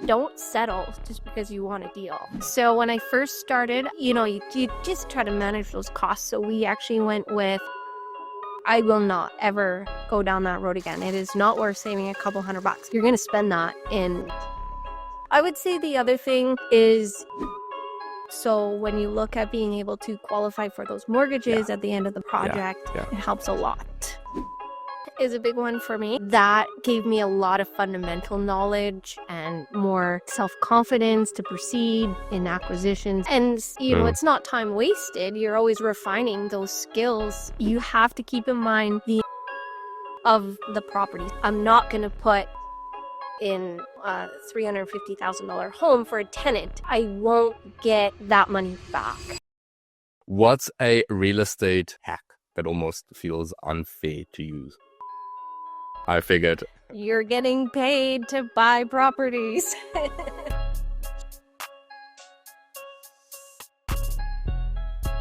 don't settle just because you want a deal. So when I first started, you just try to manage those costs. So we actually went with, I will not ever go down that road again. It is not worth saving a couple $100. You're going to spend that in. I would say the other thing is, so when you look at being able to qualify for those mortgages at the end of the project, it helps a lot. Is a big one for me. That gave me a lot of fundamental knowledge and more self-confidence to proceed in acquisitions. And, it's not time wasted. You're always refining those skills. You have to keep in mind of the property. I'm not going to put in a $350,000 home for a tenant. I won't get that money back. What's a real estate hack that almost feels unfair to use? I figured. You're getting paid to buy properties.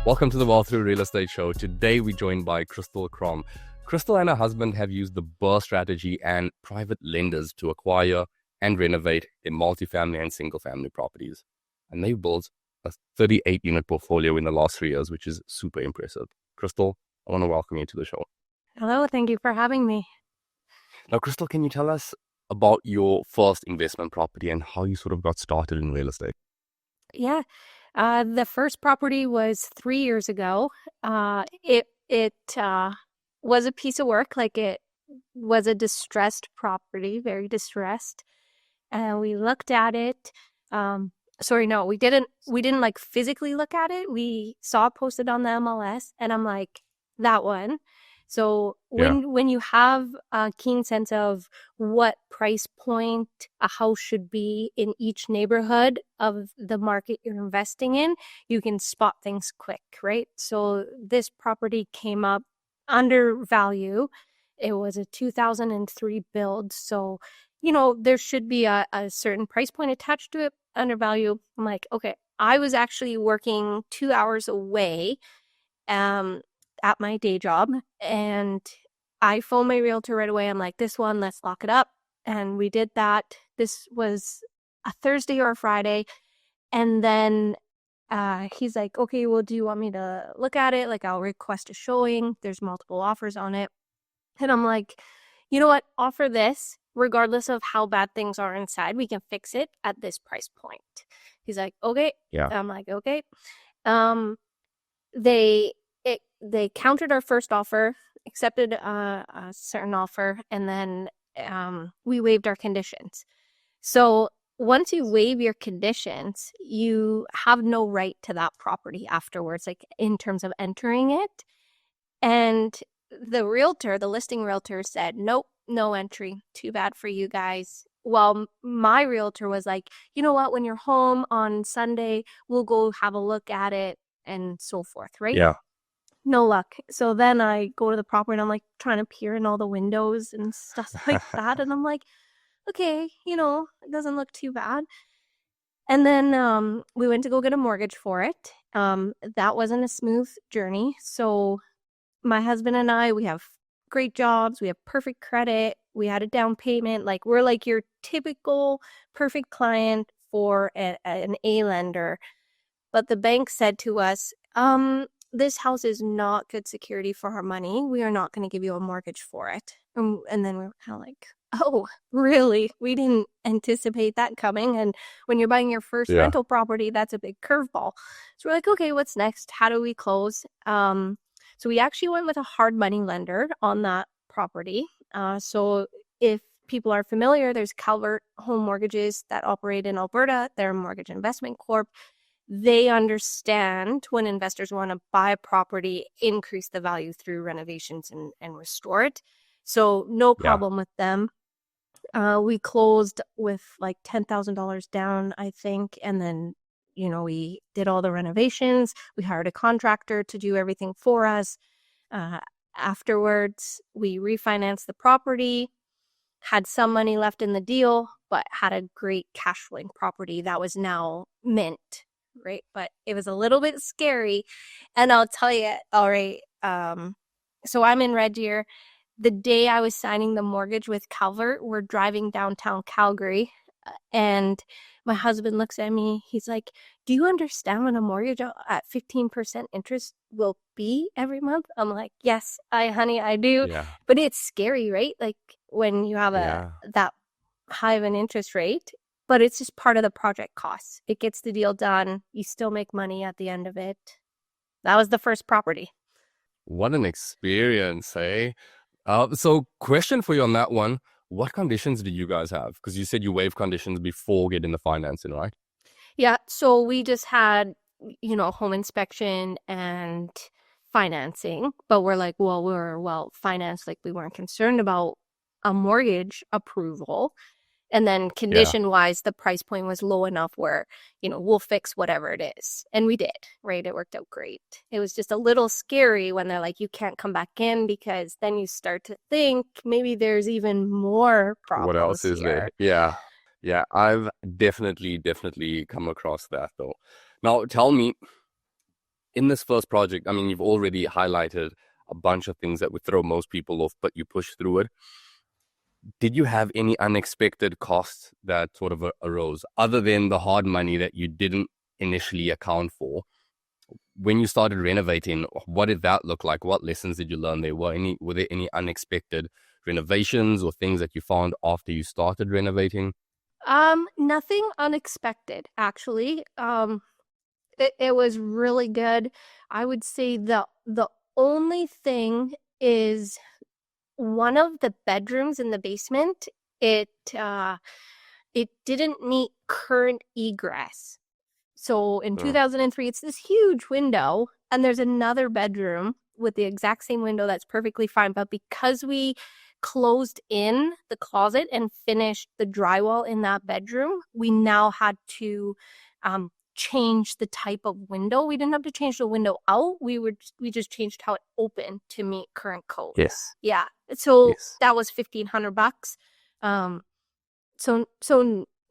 Welcome to the Wealth Through Real Estate Show. Today we're joined by Krystal Kromm. Krystal and her husband have used the BRRRR strategy and private lenders to acquire and renovate their multifamily and single-family properties. And they've built a 38-unit portfolio in the last 3 years, which is super impressive. Krystal, I want to welcome you to the show. Hello, thank you for having me. Now, Krystal, can you tell us about your first investment property and how you sort of got started in real estate? Yeah, the first property was 3 years ago. It was a piece of work. Like, it was a distressed property, very distressed. And we looked at it. We didn't like physically look at it. We saw it posted on the MLS, and I'm like, that one. So when you have a keen sense of what price point a house should be in each neighborhood of the market you're investing in, you can spot things quick, right? So this property came up under value. It was a 2003 build. So, there should be a certain price point attached to it, under value. I'm like, okay, I was actually working 2 hours away at my day job, and I phoned my realtor right away. I'm like, this one, let's lock it up. And we did that. This was a Thursday or a Friday. And then he's like, okay, well, do you want me to look at it? Like, I'll request a showing. There's multiple offers on it. And I'm like, you know what? Offer this. Regardless of how bad things are inside, we can fix it at this price point. He's like, okay. Yeah. I'm like, okay. They countered our first offer, accepted a certain offer, and then we waived our conditions. So once you waive your conditions, you have no right to that property afterwards, like in terms of entering it. And the listing realtor said, nope, no entry. Too bad for you guys. Well, my realtor was like, you know what? When you're home on Sunday, we'll go have a look at it and so forth, right? Yeah. No luck. So then I go to the property and I'm like trying to peer in all the windows and stuff like that. And I'm like, okay, it doesn't look too bad. And then we went to go get a mortgage for it. That wasn't a smooth journey. So my husband and I, we have great jobs. We have perfect credit. We had a down payment. Like, we're like your typical perfect client for an A lender. But the bank said to us, this house is not good security for our money. We are not going to give you a mortgage for it. And then we were kind of like, oh, really? We didn't anticipate that coming. And when you're buying your first rental property, that's a big curveball. So we're like, okay, what's next? How do we close? So we actually went with a hard money lender on that property. So if people are familiar, there's Calvert Home Mortgages that operate in Alberta. They're a mortgage investment corp. They understand when investors want to buy a property, increase the value through renovations and restore it. So no problem with them. We closed with like $10,000 down, I think. And then, we did all the renovations. We hired a contractor to do everything for us. Afterwards, we refinanced the property, had some money left in the deal, but had a great cash flowing property that was now mint. Right. But it was a little bit scary. And I'll tell you, all right. So I'm in Red Deer. The day I was signing the mortgage with Calvert, we're driving downtown Calgary. And my husband looks at me. He's like, "Do you understand what a mortgage at 15% interest will be every month?" I'm like, "Yes, honey, I do." Yeah. But it's scary, right? Like when you have a Yeah. that high of an interest rate, but it's just part of the project costs. It gets the deal done. You still make money at the end of it. That was the first property. What an experience, eh? So question for you on that one. What conditions do you guys have? Because you said you waive conditions before getting the financing, right? Yeah, so we just had, home inspection and financing, but we're like, well, we're well financed, like we weren't concerned about a mortgage approval. And then Yeah. condition wise, the price point was low enough where, we'll fix whatever it is. And we did, right? It worked out great. It was just a little scary when they're like, you can't come back in, because then you start to think maybe there's even more What else problems is there? here. Yeah. Yeah. I've definitely come across that though. Now tell me, in this first project, I mean, you've already highlighted a bunch of things that would throw most people off, but you push through it. Did you have any unexpected costs that sort of arose other than the hard money that you didn't initially account for? When you started renovating, what did that look like? What lessons did you learn there? Were there any unexpected renovations or things that you found after you started renovating? Nothing unexpected, actually. It was really good. I would say the only thing is one of the bedrooms in the basement, it uh it didn't meet current egress. So in Mm. 2003, it's this huge window, and there's another bedroom with the exact same window that's perfectly fine. But because we closed in the closet and finished the drywall in that bedroom, we now had to change the type of window. We didn't have to change the window out. We just changed how it opened to meet current code. Yes. Yeah. So Yes. that was $1,500. Um, so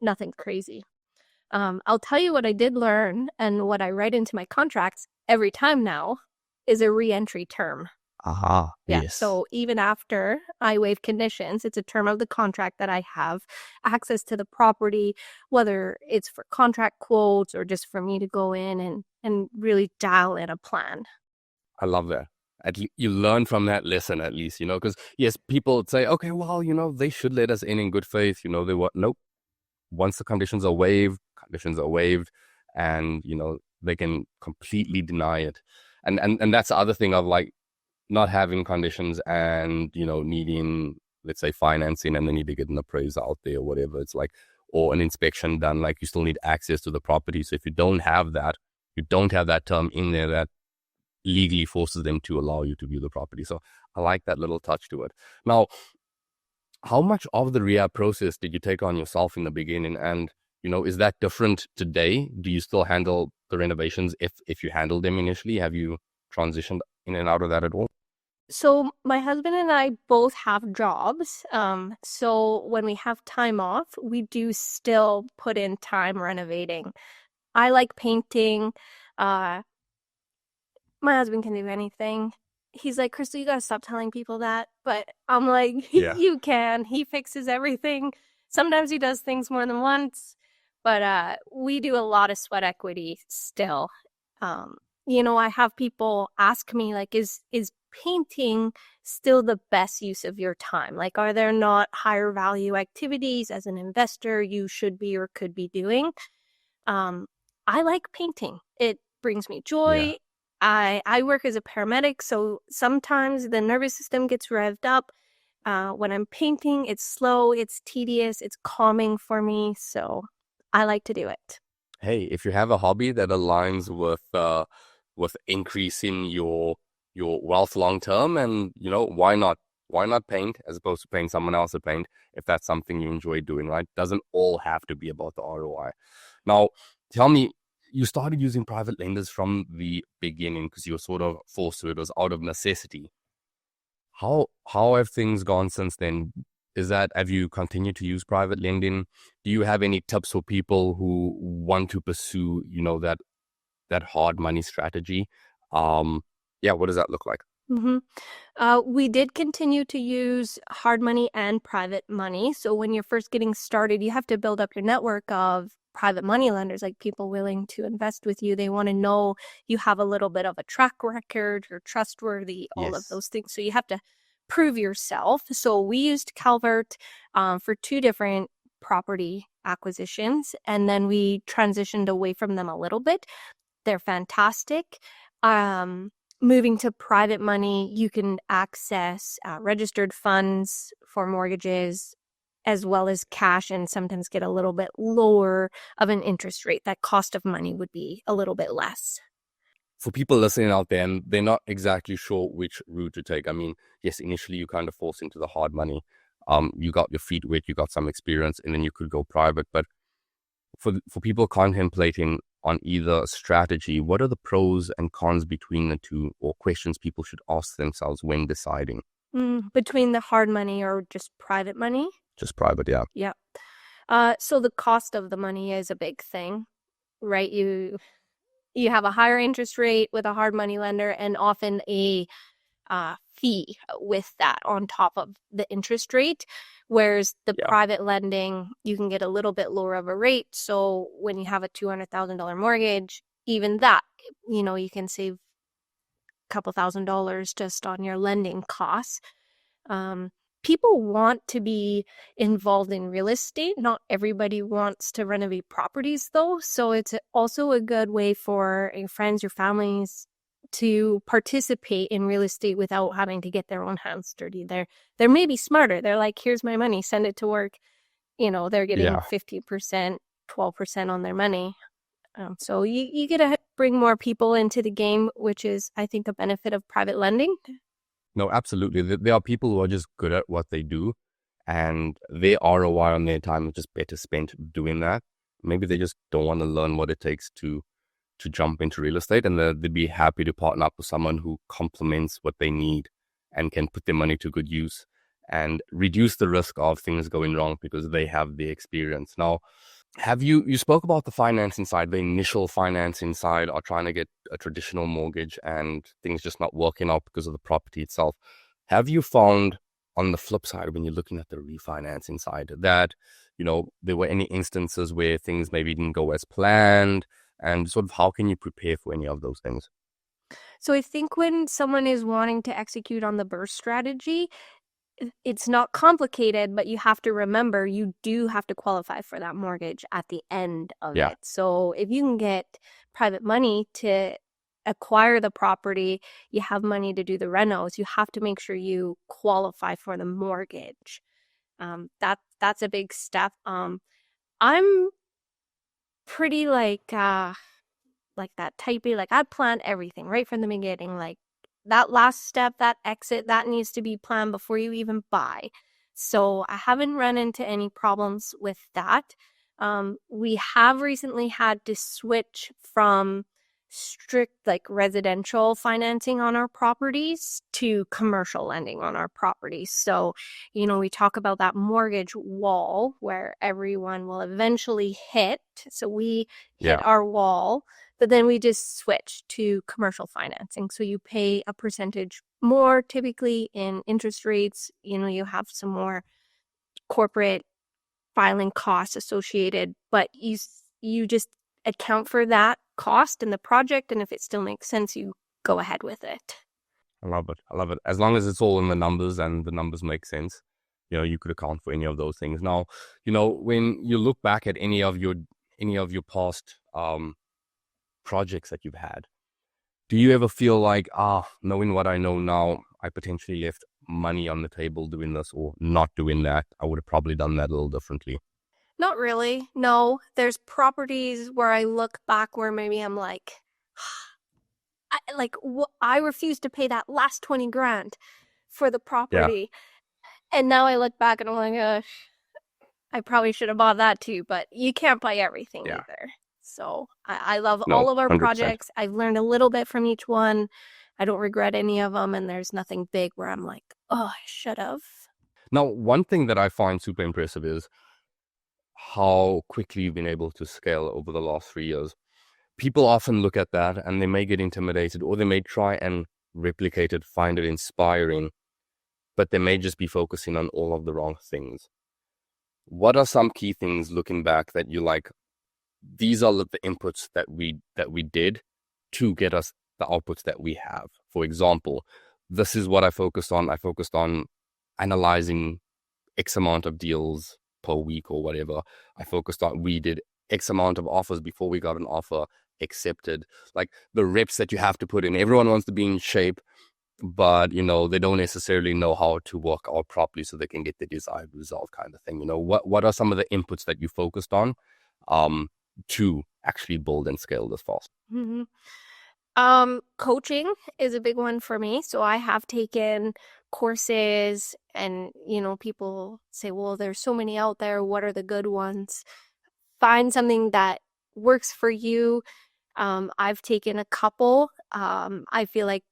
nothing crazy. I'll tell you what I did learn, and what I write into my contracts every time now is a re-entry term. Aha. Yeah. Yes. So even after I waive conditions, it's a term of the contract that I have access to the property, whether it's for contract quotes or just for me to go in and really dial in a plan. I love that. You learn from that lesson at least, because yes, people would say, okay, well, they should let us in good faith. They what? Nope. Once the conditions are waived, and they can completely deny it. And that's the other thing of like not having conditions and needing, let's say, financing, and then need to get an appraisal out there or whatever. It's like, or an inspection done. Like, you still need access to the property. So if you don't have that, term in there that legally forces them to allow you to view the property. So I like that little touch to it. Now, how much of the rehab process did you take on yourself in the beginning? And, is that different today? Do you still handle the renovations if you handled them initially? Have you transitioned in and out of that at all? So my husband and I both have jobs. So when we have time off, we do still put in time renovating. I like painting. Uh, my husband can do anything. He's like, Krystal, you gotta stop telling people that. But I'm like, Yeah. you can. He fixes everything. Sometimes he does things more than once, but we do a lot of sweat equity still. Um, I have people ask me like, is painting still the best use of your time? Like, are there not higher value activities as an investor you should be or could be doing? Um, I like painting. It brings me Yeah. joy. I work as a paramedic, so sometimes the nervous system gets revved up. When I'm painting, it's slow, it's tedious, it's calming for me, so I like to do it. Hey, if you have a hobby that aligns with increasing your wealth long term, and why not paint as opposed to paying someone else to paint if that's something you enjoy doing, right? Doesn't all have to be about the ROI. Now, tell me, you started using private lenders from the beginning because you were sort of forced to. It was out of necessity. How have things gone since then? Have you continued to use private lending? Do you have any tips for people who want to pursue, that hard money strategy? Yeah, what does that look like? Hmm. We did continue to use hard money and private money. So when you're first getting started, you have to build up your network of private money lenders, like people willing to invest with you. They want to know you have a little bit of a track record, you're trustworthy, all of Yes. those things. So you have to prove yourself. So we used Calvert for two different property acquisitions, and then we transitioned away from them a little bit. They're fantastic. Um, Moving to private money, you can access registered funds for mortgages as well as cash, and sometimes get a little bit lower of an interest rate. That cost of money would be a little bit less. For people listening out there and they're not exactly sure which route to take, I mean, yes, initially you kind of force into the hard money. You got your feet wet, you got some experience, and then you could go private. But for people contemplating on either strategy, what are the pros and cons between the two, or questions people should ask themselves when deciding? Between the hard money or just private money? Just private, yeah. Yeah. So the cost of the money is a big thing, right? You have a higher interest rate with a hard money lender, and often a fee with that on top of the interest rate. Whereas the Yeah. private lending, you can get a little bit lower of a rate. So when you have a $200,000 mortgage, even that, you can save a couple $1,000s just on your lending costs. Um, People want to be involved in real estate. Not everybody wants to renovate properties, though. So it's also a good way for your friends, your families to participate in real estate without having to get their own hands dirty. They're maybe smarter. They're like, here's my money, send it to work. They're getting Yeah. 50%, 12% on their money. So you get to bring more people into the game, which is, I think, a benefit of private lending. No, absolutely. There are people who are just good at what they do, and their ROI on their time is just better spent doing that. Maybe they just don't want to learn what it takes to jump into real estate, and they'd be happy to partner up with someone who complements what they need and can put their money to good use and reduce the risk of things going wrong because they have the experience. Now, have you spoke about the financing side, the initial financing side, or trying to get a traditional mortgage and things just not working out because of the property itself. Have you found on the flip side, when you're looking at the refinancing side, that, there were any instances where things maybe didn't go as planned, and sort of how can you prepare for any of those things? So I think when someone is wanting to execute on the burst strategy, it's not complicated, but you have to remember you do have to qualify for that mortgage at the end of Yeah. it. So if you can get private money to acquire the property, you have money to do the renos, you have to make sure you qualify for the mortgage. That's a big step. I'm pretty like that typey, like I'd plan everything right from the beginning. Like that last step, that exit, that needs to be planned before you even buy. So I haven't run into any problems with that. We have recently had to switch from strict like residential financing on our properties to commercial lending on our properties. So, we talk about that mortgage wall where everyone will eventually hit. So we hit Yeah. our wall, but then we just switch to commercial financing. So you pay a percentage more typically in interest rates. You have some more corporate filing costs associated, but you just account for that cost in the project, and if it still makes sense, you go ahead with it. I love it. I love it. As long as it's all in the numbers and the numbers make sense, you could account for any of those things. Now, when you look back at any of your past projects that you've had, do you ever feel like, knowing what I know now, I potentially left money on the table doing this or not doing that? I would have probably done that a little differently. Not really. No, there's properties where I look back where maybe I'm like, I refuse to pay that last 20 grand for the Yeah. property. And now I look back and I'm like, I probably should have bought that too, but you can't buy everything Yeah. either. So I love No, all of our 100%. projects. I've learned a little bit from each one. I don't regret any of them, and there's nothing big where I'm like, oh, I should have. Now, one thing that I find super impressive is how quickly you've been able to scale over the last 3 years. People often look at that and they may get intimidated, or they may try and replicate it, find it inspiring, but they may just be focusing on all of the wrong things. What are some key things looking back that you like, these are the inputs that we did to get us the outputs that we have? For example, this is what I focused on. I focused on analyzing X amount of deals per week or whatever. I focused on, we did X amount of offers before we got an offer accepted. Like the reps that you have to put in. Everyone wants to be in shape, but they don't necessarily know how to work out properly so they can get the desired result, kind of thing. What are some of the inputs that you focused on to actually build and scale this fast? Mm-hmm. Coaching is a big one for me. So I have taken courses and, people say, well, there's so many out there. What are the good ones? Find something that works for you. I've taken a couple. I feel like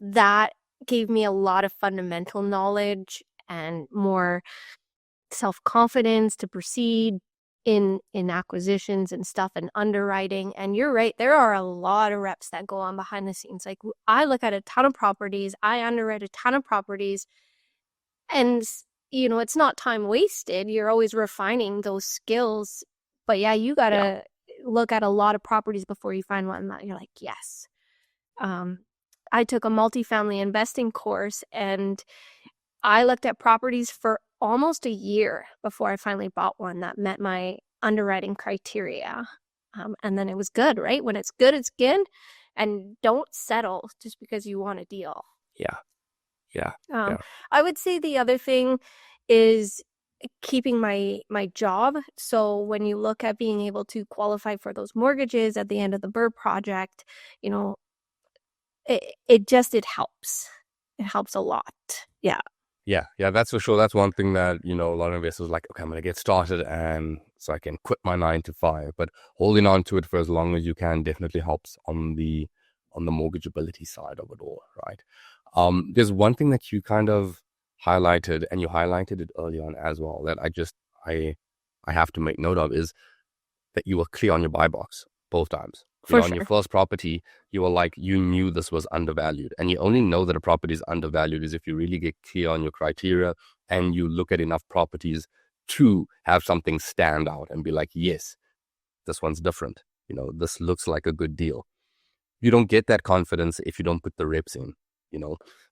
that gave me a lot of fundamental knowledge and more self-confidence to proceed in acquisitions and stuff and underwriting. And you're right, there are a lot of reps that go on behind the scenes. Like I look at a ton of properties, I underwrite a ton of properties, and it's not time wasted. You're always refining those skills. But yeah, you Yeah. gotta look at a lot of properties before you find one that you're like, yes. I took a multifamily investing course and I looked at properties for almost a year before I finally bought one that met my underwriting criteria. And then it was good, right? When it's good, it's good. And don't settle just because you want a deal. Yeah. Yeah. I would say the other thing is keeping my job. So when you look at being able to qualify for those mortgages at the end of the BRRRR project, it helps. It helps a lot. Yeah. Yeah, that's for sure. That's one thing that, a lot of investors are like, okay, I'm going to get started and so I can quit my 9 to 5. But holding on to it for as long as you can definitely helps on the mortgageability side of it all, right? There's one thing that you kind of highlighted, and you highlighted it early on as well, that I have to make note of, is that you were clear on your buy box both times. For On your sure. first property, you were like, you knew this was undervalued. And you only know that a property is undervalued is if you really get clear on your criteria and you look at enough properties to have something stand out and be like, yes, this one's different. This looks like a good deal. You don't get that confidence if you don't put the reps in.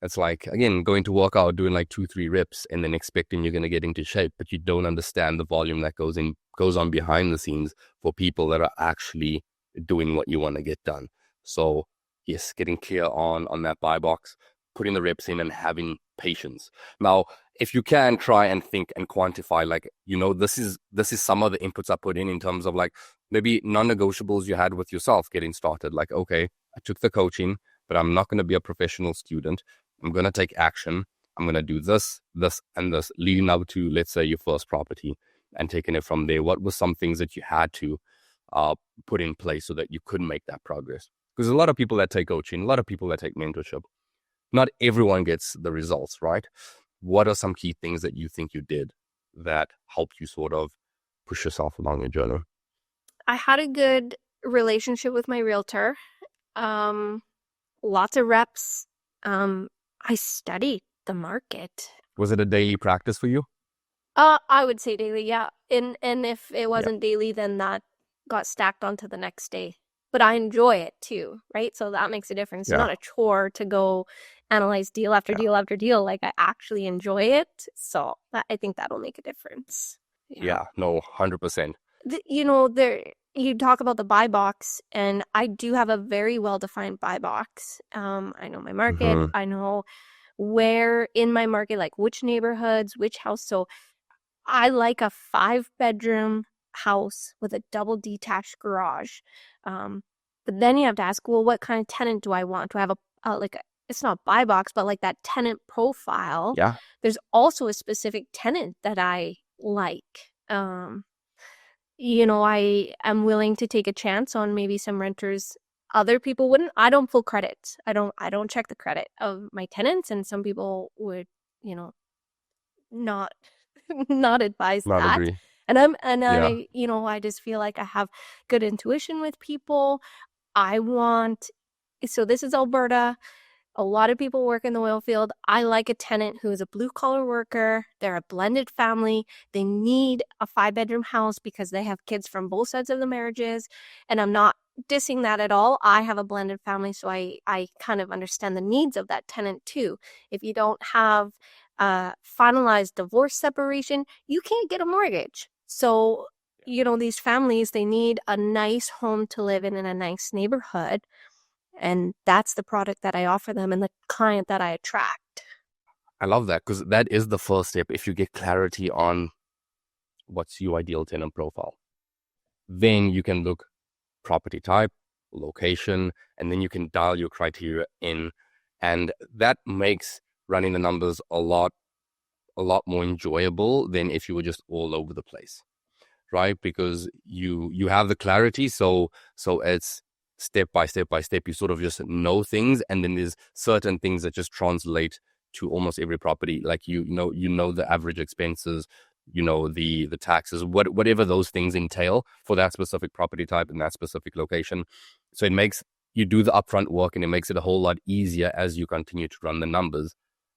It's like, again, going to work out, doing like 2-3 reps and then expecting you're going to get into shape, but you don't understand the volume that goes on behind the scenes for people that are actually doing what you want to get done. So yes, getting clear on that buy box, putting the reps in and having patience. Now, if you can try and think and quantify, like, this is some of the inputs I put in terms of like maybe non-negotiables you had with yourself getting started. Like, okay, I took the coaching, but I'm not going to be a professional student. I'm going to take action. I'm going to do this, this, and this leading up to, let's say, your first property and taking it from there. What were some things that you had to put in place so that you could make that progress? Because a lot of people that take coaching, a lot of people that take mentorship, not everyone gets the results, right? What are some key things that you think you did that helped you sort of push yourself along your journey? I had a good relationship with my realtor. Lots of reps. I studied the market. Was it a daily practice for you? I would say daily, yeah. And if it Yeah. wasn't daily, then that got stacked onto the next day. But I enjoy it too, right? So that makes a difference. It's Yeah. not a chore to go analyze deal after Yeah. deal after deal. Like I actually enjoy it. So I think that'll make a difference. Yeah, no, 100%. You talk about the buy box, and I do have a very well-defined buy box. I know my market. Mhm. I know where in my market, like which neighborhoods, which house. So I like a 5-bedroom house with a double detached garage. But then you have to ask, well, what kind of tenant do I want? Do I have it's not buy box, but like that tenant profile? Yeah. There's also a specific tenant that I like. I am willing to take a chance on maybe some renters other people wouldn't. I don't pull credit. I don't check the credit of my tenants, and some people would, not not advise Not that. agree. And Yeah. I just feel like I have good intuition with people. So this is Alberta. A lot of people work in the oil field. I like a tenant who is a blue collar worker. They're a blended family. They need a 5-bedroom house because they have kids from both sides of the marriages. And I'm not dissing that at all. I have a blended family, so I kind of understand the needs of that tenant too. If you don't have finalized divorce separation, you can't get a mortgage. So, these families, they need a nice home to live in a nice neighborhood. And that's the product that I offer them and the client that I attract. I love that because that is the first step. If you get clarity on what's your ideal tenant profile, then you can look property type, location, and then you can dial your criteria in. And that makes running the numbers a lot more enjoyable than if you were just all over the place, right? Because you have the clarity, so it's step by step by step. You sort of just know things, and then there's certain things that just translate to almost every property. Like you know the average expenses, the taxes, whatever those things entail for that specific property type and that specific location. So it makes you do the upfront work, and it makes it a whole lot easier as you continue to run the numbers,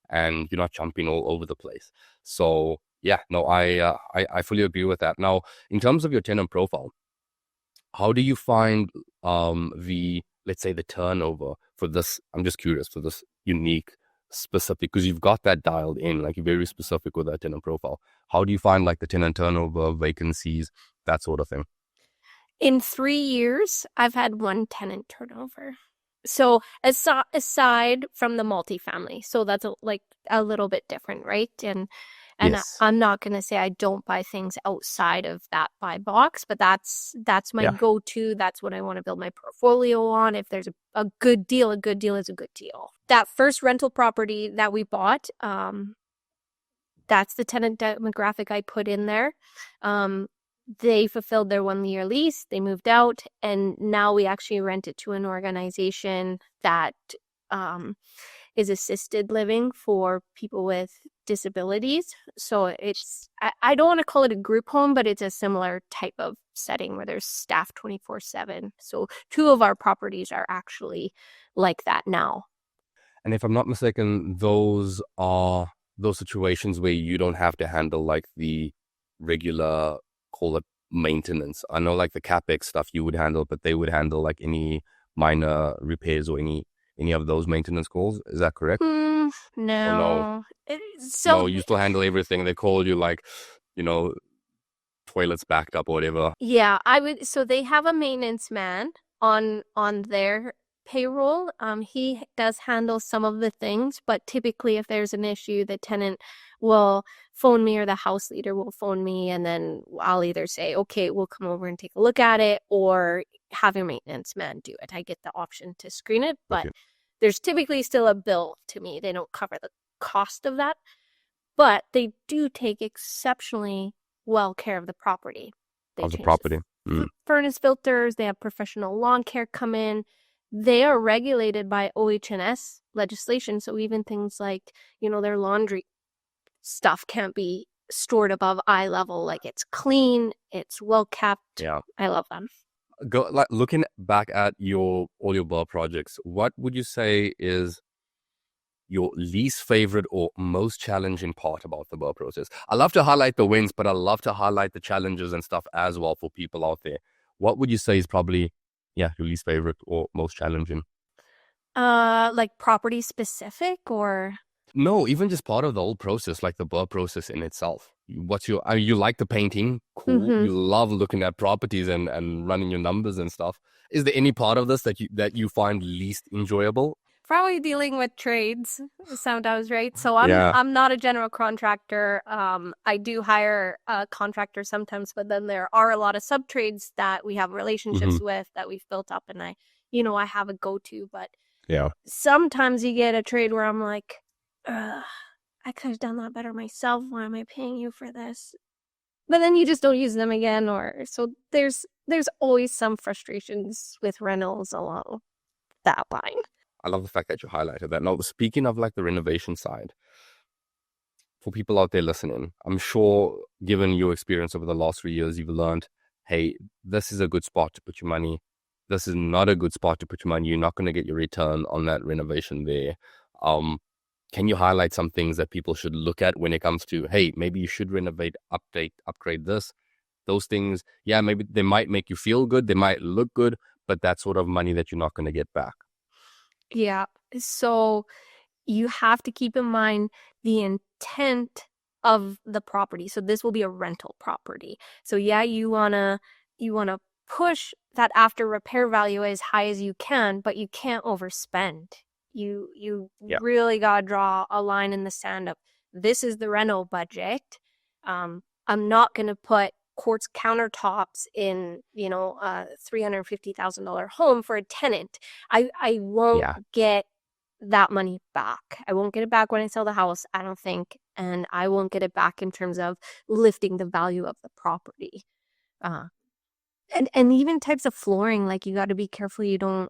and you're not jumping all over the place. So yeah, no, I fully agree with that. Now, in terms of your tenant profile, how do you find the, let's say, the turnover for this? I'm just curious for this unique specific, because you've got that dialed in, like you're very specific with that tenant profile. How do you find like the tenant turnover, vacancies, that sort of thing? In 3 years, I've had one tenant turnover. So aside from the multifamily, so that's like a little bit different, right? And Yes. I'm not gonna say I don't buy things outside of that buy box, but that's my Yeah. go-to. That's what I want to build my portfolio on. If there's a good deal, a good deal is a good deal. That first rental property that we bought, that's the tenant demographic I put in there. They fulfilled their 1 year lease, they moved out, and now we actually rent it to an organization that is assisted living for people with disabilities. So I don't want to call it a group home, but it's a similar type of setting where there's staff 24/7. So 2 of our properties are actually like that now. And if I'm not mistaken, those are those situations where you don't have to handle like the regular, call it, maintenance. I know like the capex stuff you would handle, but they would handle like any minor repairs or any of those maintenance calls. Is that correct? Or no? No. No, So you still handle everything. They call you like, you know, toilets backed up or whatever. yeah, so they have a maintenance man on their payroll. He does handle some of the things, but typically if there's an issue, the tenant will phone me or the house leader will phone me, and then I'll either say, okay, we'll come over and take a look at it, or have your maintenance man do it. I get the option to screen it, but Okay. there's typically still a bill to me. They don't cover the cost of that, but they do take exceptionally well care of the property. They Of the change property. the furnace filters, they have professional lawn care come in. They are regulated by OH&S legislation, so even things like, their laundry stuff can't be stored above eye level. Like, it's clean, it's well kept. Yeah. I love them. Like looking back at all your bar projects, what would you say is your least favorite or most challenging part about the bar process? I love to highlight the wins, but I love to highlight the challenges and stuff as well for people out there. What would you say is probably, yeah, your least favorite or most challenging? Like property specific or No, even just part of the whole process, like the bar process in itself. What's your, you like the painting, cool. mm-hmm. You love looking at properties and running your numbers and stuff. Is there any part of this that you find least enjoyable? Probably dealing with trades. Sounds right. So I'm Yeah. I'm not a general contractor. I do hire a contractor sometimes, but then there are a lot of sub trades that we have Hmm. relationships with that we've built up, and I have a go-to. But Yeah. sometimes you get a trade where I'm like, Ugh, I could have done that better myself. Why am I paying you for this? But then you just don't use them again, or so there's always some frustrations with rentals along that line. I love the fact that you highlighted that. Now, speaking of like the renovation side, for people out there listening, I'm sure given your experience over the last 3 years, you've learned, hey, this is a good spot to put your money. this is not a good spot to put your money. You're not going to get your return on that renovation there. Um, can you highlight some things that people should look at when it comes to, hey, maybe you should renovate, update, upgrade this? Those things, yeah, maybe they might make you feel good, they might look good, but that's sort of money that you're not going to get back. Yeah. So you have to keep in mind the intent of the property. So this will be a rental property. So yeah, you wanna push that after repair value as high as you can, but you can't overspend. You Yeah, really gotta draw a line in the sand of this is the rental budget. I'm not gonna put quartz countertops in, a $350,000 home for a tenant. I won't yeah. get that money back. I won't get it back when I sell the house, I don't think, and I won't get it back in terms of lifting the value of the property. Uh, and even types of flooring, like you got to be careful you don't.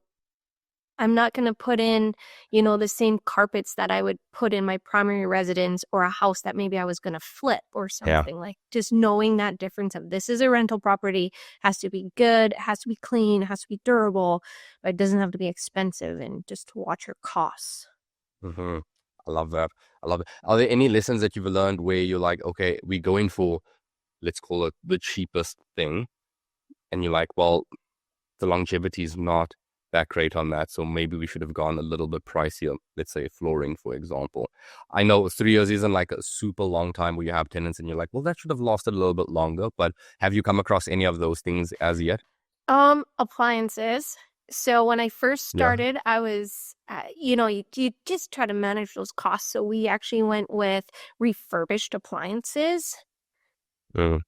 I'm not going to put in, the same carpets that I would put in my primary residence or a house that maybe I was going to flip or Yeah. something. Like just knowing that difference of this is a rental property, has to be good, it has to be clean, it has to be durable, but it doesn't have to be expensive, and just to watch your costs. Hmm. I love that. I love it. Are there any lessons that you've learned where you're like, okay, we're going for, let's call it the cheapest thing, and you're like, well, the longevity is not that great on that, so maybe we should have gone a little bit pricier. Let's say flooring, for example. I know 3 years isn't like a super long time where you have tenants, and you're like, well, that should have lasted a little bit longer. But have you come across any of those things as yet? Appliances. So when I first Yeah. started, I was, you just try to manage those costs. So we actually went with refurbished appliances. Mm,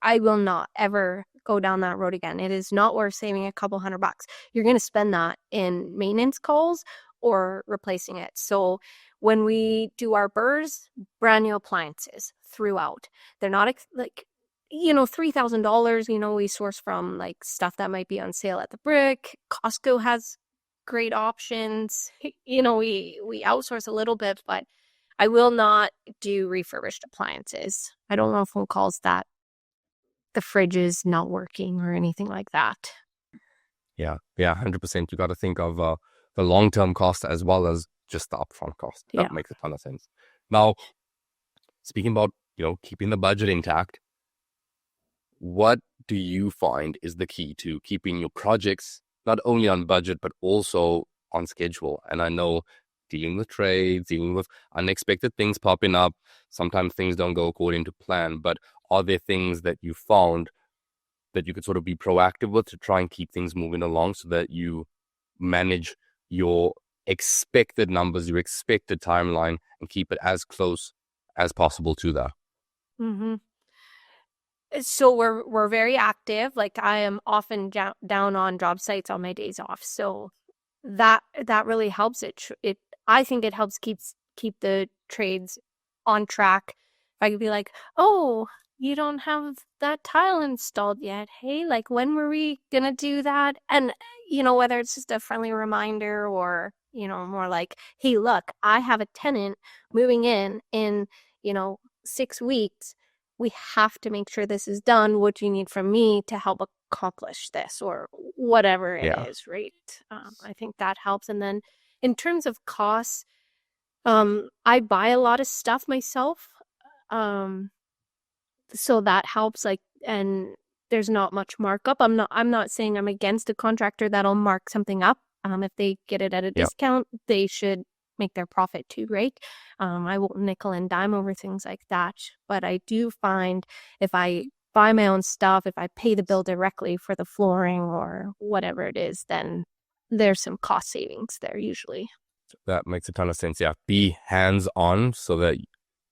I will not ever go down that road again. It is not worth saving a couple $100. You're going to spend that in maintenance calls or replacing it. So when we do our burrs, brand new appliances throughout. They're not like, $3,000, we source from like stuff that might be on sale at the brick. Costco has great options. We outsource a little bit, but I will not do refurbished appliances. I don't know if one calls that the fridge is not working or anything like that. yeah, yeah, 100%. You got to think of the long-term cost as well as just the upfront cost. That Yeah. makes a ton of sense. Now, speaking about, keeping the budget intact, what do you find is the key to keeping your projects not only on budget but also on schedule? And I know dealing with trades, dealing with unexpected things popping up, sometimes things don't go according to plan, but are there things that you found that you could sort of be proactive with to try and keep things moving along so that you manage your expected numbers, your expected timeline, and keep it as close as possible to that? Mm-hmm. So we're very active. Like I am often down on job sites on my days off. So that really helps it. I think it helps keep the trades on track. If I could be like, oh, you don't have that tile installed yet. Hey, like when were we gonna do that? And whether it's just a friendly reminder or more like, hey, look, I have a tenant moving in 6 weeks. We have to make sure this is done. What do you need from me to help accomplish this or whatever it Yeah. is, right? I think that helps. And then in terms of costs, I buy a lot of stuff myself. Um, so that helps, like, and there's not much markup. I'm not saying I'm against a contractor that'll mark something up. If they get it at a Yeah. discount, they should make their profit too, right? I won't nickel and dime over things like that. But I do find if I buy my own stuff, if I pay the bill directly for the flooring or whatever it is, then there's some cost savings there usually. That makes a ton of sense. Yeah. Be hands on so that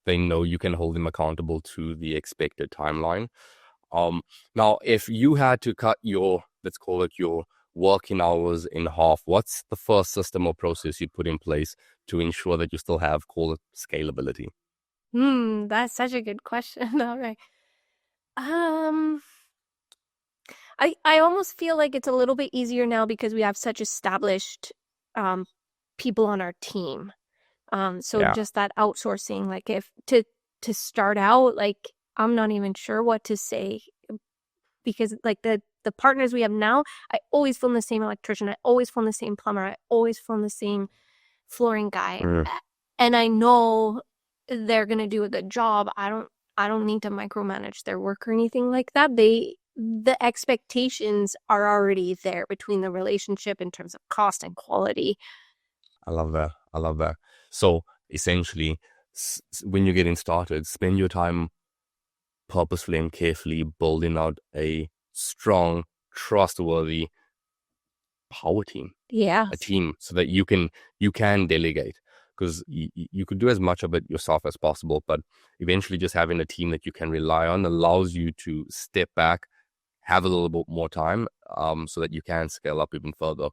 they know you can hold them accountable to the expected timeline. Um, Now, if you had to cut your, let's call it your working hours in half, what's the first system or process you'd put in place to ensure that you still have, call it scalability? That's such a good question. All right. Um, I almost feel like it's a little bit easier now because we have such established um people on our team. So Yeah. just that outsourcing, like if to start out, like I'm not even sure what to say because like the partners we have now, I always phone the same electrician. I always phone the same plumber. I always phone the same flooring guy. Mm, And I know they're going to do a good job. I don't need to micromanage their work or anything like that. The expectations are already there between the relationship in terms of cost and quality. I love that. I love that. So essentially, when you're getting started, spend your time purposefully and carefully building out a strong, trustworthy power team, a Yes. team, so that you can delegate, because you could do as much of it yourself as possible, but eventually just having a team that you can rely on allows you to step back, have a little bit more time, so that you can scale up even further.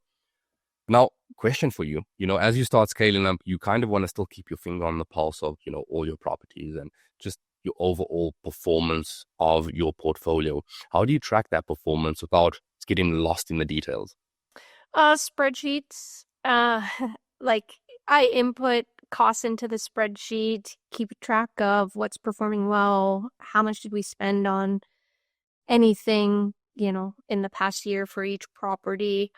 Now, question for you, as you start scaling up, you kind of want to still keep your finger on the pulse of, all your properties and just your overall performance of your portfolio. How do you track that performance without getting lost in the details? Spreadsheets. Like I input costs into the spreadsheet, keep track of what's performing well, how much did we spend on anything, in the past year for each property.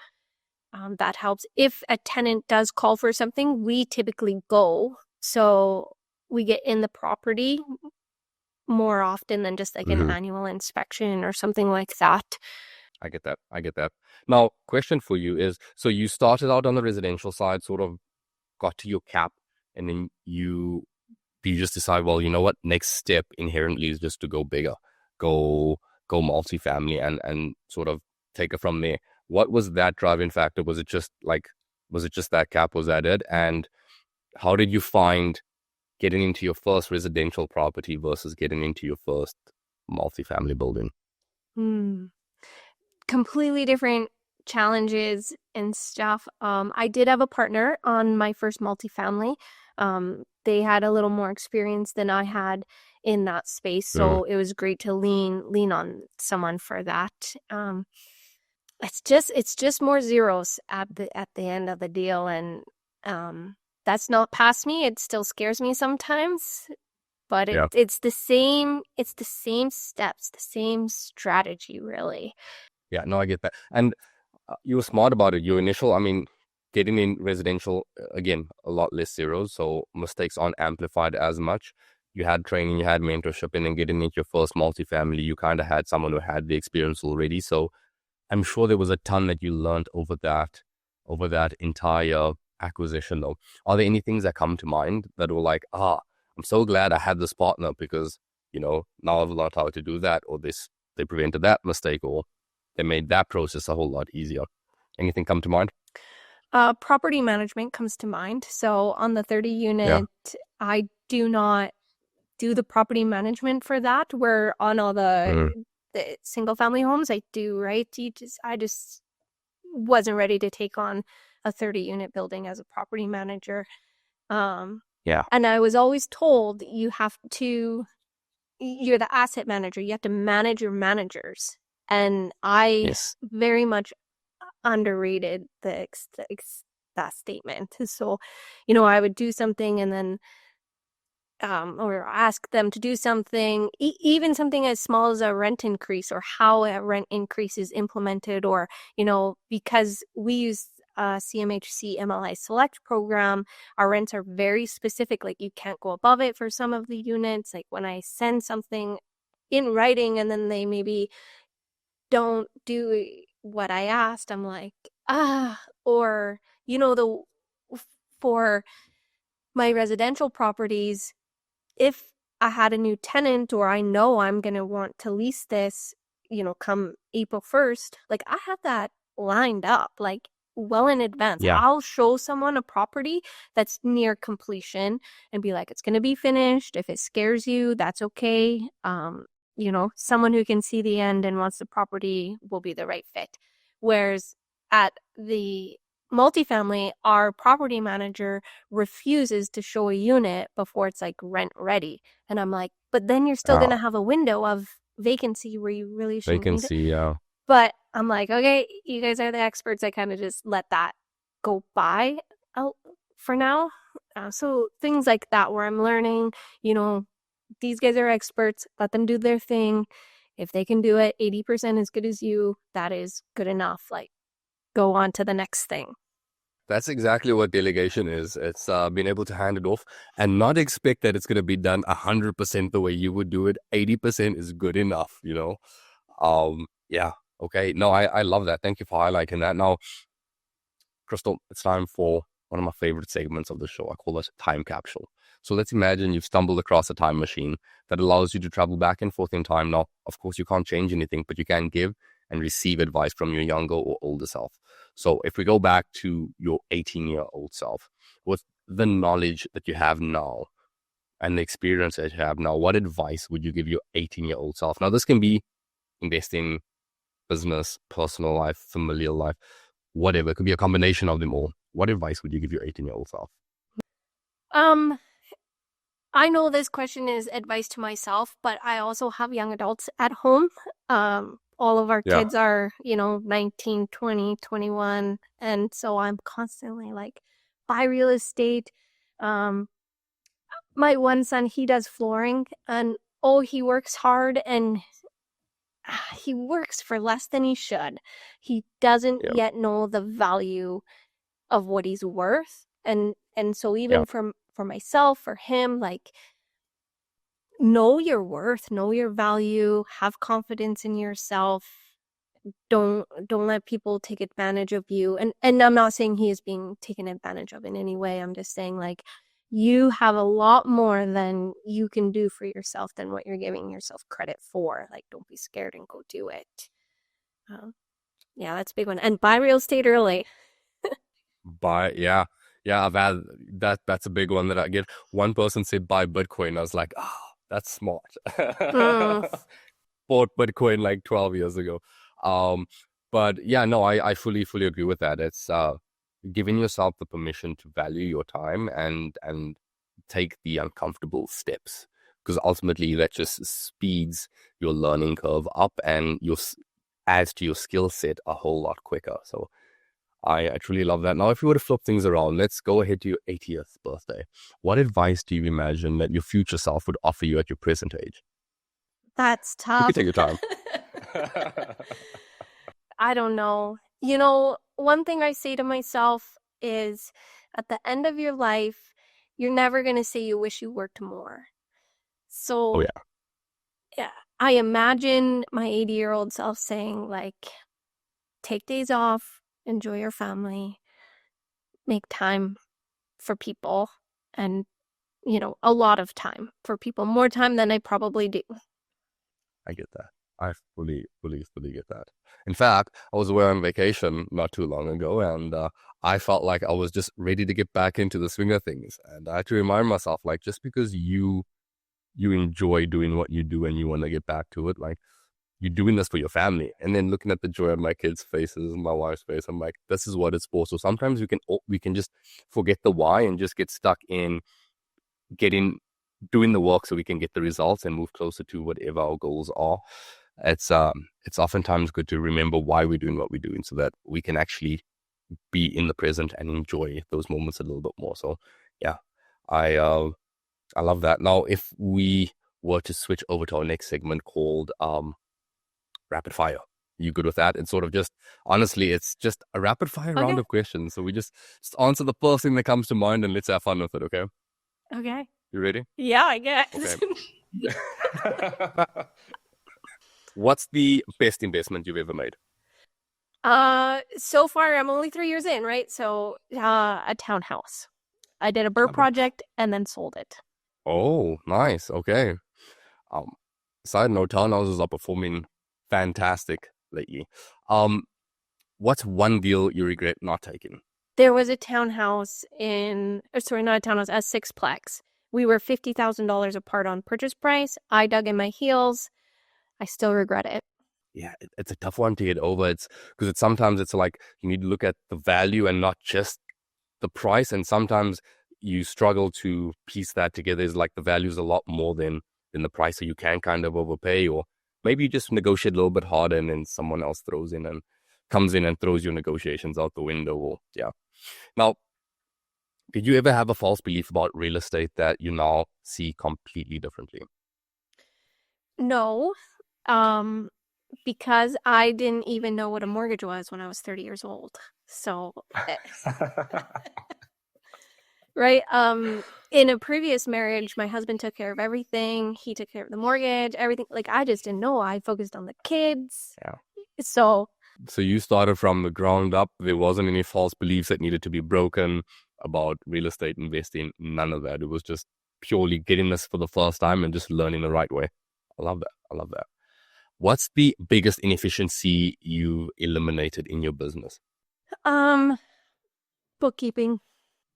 That helps. If a tenant does call for something, we typically go. So we get in the property more often than just like an Hmm. annual inspection or something like that. I get that. I get that. Now, question for you is, so you started out on the residential side, sort of got to your cap, and then you just decide, well, you know what? Next step inherently is just to go bigger, go go multifamily, and sort of take it from there. What was that driving factor? Was it just that cap? Was that it? And how did you find getting into your first residential property versus getting into your first multifamily building? Hmm. Completely different challenges and stuff. I did have a partner on my first multifamily. They had a little more experience than I had in that space, Mm, so it was great to lean on someone for that. It's just more zeros at the end of the deal, and that's not past me. It still scares me sometimes, but yeah. it's the same steps, the same strategy, really. Yeah, no, I get that. And you were smart about it. Your initial, I mean, getting in residential, again, a lot less zeros, so mistakes aren't amplified as much. You had training, you had mentorship, and then getting into your first multifamily, you kind of had someone who had the experience already. So I'm sure there was a ton that you learned over that entire acquisition, though. Are there any things that come to mind that were like, I'm so glad I had this partner because, now I've learned how to do that, or they prevented that mistake, or they made that process a whole lot easier. Anything come to mind? Property management comes to mind. So on the 30 Yeah. unit, I do not do the property management for that. Where on all the Mm, the single family homes, I do, right? I just wasn't ready to take on a 30 unit building as a property manager. Um, yeah. and I was always told you're the asset manager. You have to manage your managers. And I Yes. very much underrated that statement. So, I would do something and then or ask them to do something, even something as small as a rent increase or how a rent increase is implemented, or, because we use CMHC MLI Select program, our rents are very specific. Like you can't go above it for some of the units. Like when I send something in writing and then they maybe don't do what I asked, I'm like, or, the for my residential properties, if I had a new tenant or I know I'm going to want to lease this, come April 1st, like I have that lined up, like well in advance. Yeah. I'll show someone a property that's near completion and be like, it's going to be finished. If it scares you, that's okay. Someone who can see the end and wants the property will be the right fit. Whereas at the multifamily, our property manager refuses to show a unit before it's like rent ready. And I'm like, but then you're still going to Oh, have a window of vacancy where you really shouldn't need it. vacancy. Yeah. But I'm like, okay, you guys are the experts. I kind of just let that go by out for now. So things like that where I'm learning, you know, these guys are experts, let them do their thing. If they can do it 80% as good as you, that is good enough. Like, go on to the next thing. That's exactly what delegation is. It's being able to hand it off and not expect that it's going to be done 100% the way you would do it. 80% is good enough, you know? Yeah. Okay. No, I love that. Thank you for highlighting that. Now, Krystal, it's time for one of my favorite segments of the show. I call it time capsule. So let's imagine you've stumbled across a time machine that allows you to travel back and forth in time. Now, of course, you can't change anything, but you can give and receive advice from your younger or older self. So if we go back to your 18-year-old self, with the knowledge that you have now and the experience that you have now, what advice would you give your 18-year-old self? Now, this can be investing, business, personal life, familial life, whatever. It could be a combination of them all. What advice would you give your 18-year-old self? Um, I know this question is advice to myself, but I also have young adults at home. All of our Yeah. kids are, 19, 20, 21. And so I'm constantly like, buy real estate. Um, my one son, he does flooring, and oh, he works hard, and he works for less than he should. He doesn't Yeah. yet know the value of what he's worth. And so Yeah. even for myself, for him, like, know your worth, know your value, have confidence in yourself. Don't let people take advantage of you. And I'm not saying he is being taken advantage of in any way. I'm just saying, like, you have a lot more than you can do for yourself than what you're giving yourself credit for. Like, don't be scared and go do it. Um, yeah, that's a big one. And buy real estate early. Yeah. Yeah, I've had that. That's a big one that I get. One person said buy Bitcoin. I was like, oh, that's smart. Mm, Bought Bitcoin like 12 years ago. Um, but yeah, no, I fully agree with that. It's giving yourself the permission to value your time and take the uncomfortable steps, because ultimately that just speeds your learning curve up and adds to your skill set a whole lot quicker. So I truly love that. Now, if you were to flip things around, let's go ahead to your 80th birthday. What advice do you imagine that your future self would offer you at your present age? that's You could tough. take your time. I don't know. One thing I say to myself is, at the end of your life, you're never going to say you wish you worked more. Oh, So, yeah. yeah, I imagine my 80-year-old self saying, like, take days off, enjoy your family, make time for people, and, a lot of time for people, more time than I probably do. I get that. I fully get that. In fact, I was away on vacation not too long ago, and I felt like I was just ready to get back into the swing of things. And I had to remind myself, like, just because you enjoy doing what you do and you want to get back to it, like, you're doing this for your family. And then looking at the joy on my kids' faces, my wife's face, I'm like, this is what it's for. So sometimes we can just forget the why and just get stuck in getting doing the work so we can get the results and move closer to whatever our goals are. It's oftentimes good to remember why we're doing what we're doing so that we can actually be in the present and enjoy those moments a little bit more. So yeah, I I love that. Now, if we were to switch over to our next segment called rapid fire, you good with that? It's sort of just, honestly, it's just a rapid fire round Okay. of questions. So we just answer the first thing that comes to mind and let's have fun with it. Okay, Okay. you ready? Yeah, I Okay. guess. What's the best investment you've ever made? So far I'm only 3 years in, right? So, a townhouse. I did a burr Okay. project and then sold it. Oh, nice. Okay. Um, Side note, townhouses are performing fantastic lately. Um, what's one deal you regret not taking? There was a townhouse sorry, not a townhouse, a sixplex. We were $50,000 apart on purchase price. I dug in my heels. I still regret it. Yeah, it's a tough one to get over. It's because sometimes it's like you need to look at the value and not just the price. And sometimes you struggle to piece that together. Is like the value is a lot more than the price, so you can kind of overpay, or maybe you just negotiate a little bit harder, and then someone else comes in and throws your negotiations out the window. Or yeah. Now, did you ever have a false belief about real estate that you now see completely differently? No. Because I didn't even know what a mortgage was when I was 30 years old. So, right? In a previous marriage, my husband took care of everything. He took care of the mortgage, everything. Like I just didn't know. I focused on the kids. Yeah. So, So you started from the ground up. There wasn't any false beliefs that needed to be broken about real estate investing. None of that. It was just purely getting this for the first time and just learning the right way. I love that. I love that. What's the biggest inefficiency you eliminated in your business? um, bookkeeping.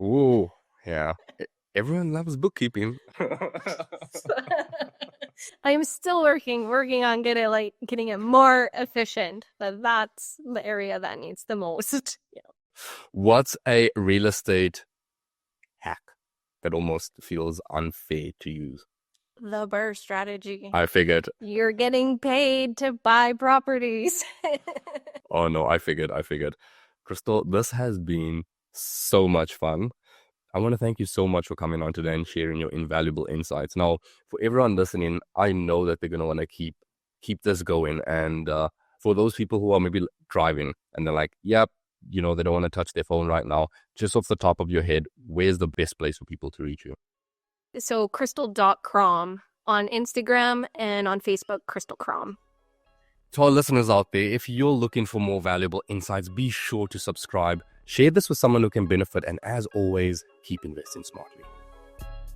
Ooh, yeah. Everyone loves bookkeeping. I am still working on getting it more efficient, but that's the area that needs the most. Yeah. What's a real estate hack that almost feels unfair to use? The BRRRR strategy. I figured. You're getting paid to buy properties. Oh no, I figured. Krystal, this has been so much fun. I want to thank you so much for coming on today and sharing your invaluable insights. Now, for everyone listening, I know that they're going to want to keep this going. And for those people who are maybe driving and they're like, yep, they don't want to touch their phone right now, just off the top of your head, where's the best place for people to reach you? So Krystal.Kromm on Instagram and on Facebook, Krystal Kromm. To our listeners out there, if you're looking for more valuable insights, be sure to subscribe. Share this with someone who can benefit. And as always, keep investing smartly.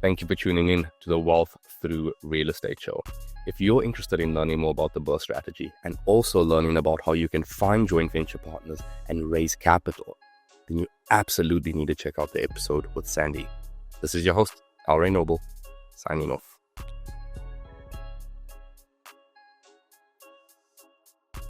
Thank you for tuning in to the Wealth Through Real Estate Show. If you're interested in learning more about the BRRRR strategy and also learning about how you can find joint venture partners and raise capital, then you absolutely need to check out the episode with Sandy. This is your host, Alray Noble, signing off.